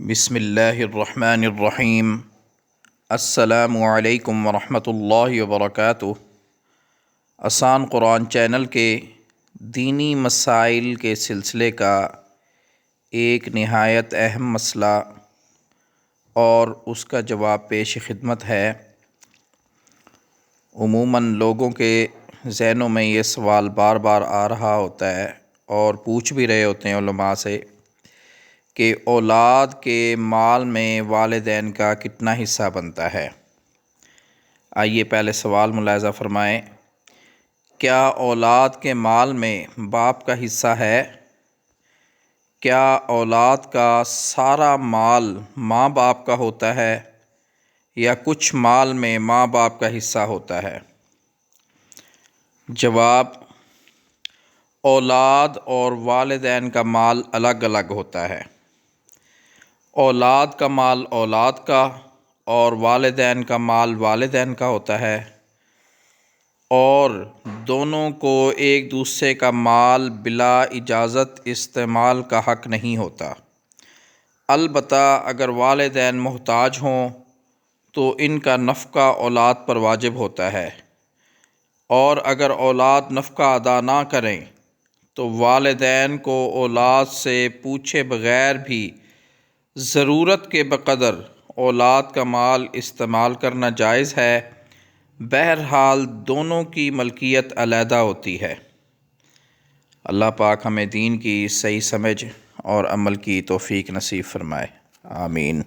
بسم اللہ الرحمن الرحیم۔ السلام علیکم ورحمۃ اللہ وبرکاتہ۔ آسان قرآن چینل کے دینی مسائل کے سلسلے کا ایک نہایت اہم مسئلہ اور اس کا جواب پیش خدمت ہے۔ عموماً لوگوں کے ذہنوں میں یہ سوال بار بار آ رہا ہوتا ہے اور پوچھ بھی رہے ہوتے ہیں علماء سے کہ اولاد کے مال میں والدین کا کتنا حصہ بنتا ہے۔ آئیے پہلے سوال ملاحظہ فرمائیں، کیا اولاد کے مال میں باپ کا حصہ ہے؟ کیا اولاد کا سارا مال ماں باپ کا ہوتا ہے یا کچھ مال میں ماں باپ کا حصہ ہوتا ہے؟ جواب، اولاد اور والدین کا مال الگ الگ ہوتا ہے۔ اولاد کا مال اولاد کا اور والدین کا مال والدین کا ہوتا ہے، اور دونوں کو ایک دوسرے کا مال بلا اجازت استعمال کا حق نہیں ہوتا۔ البتہ اگر والدین محتاج ہوں تو ان کا نفقہ اولاد پر واجب ہوتا ہے، اور اگر اولاد نفقہ ادا نہ کریں تو والدین کو اولاد سے پوچھے بغیر بھی ضرورت کے بقدر اولاد کا مال استعمال کرنا جائز ہے۔ بہرحال دونوں کی ملکیت علیحدہ ہوتی ہے۔ اللہ پاک ہمیں دین کی صحیح سمجھ اور عمل کی توفیق نصیب فرمائے، آمین۔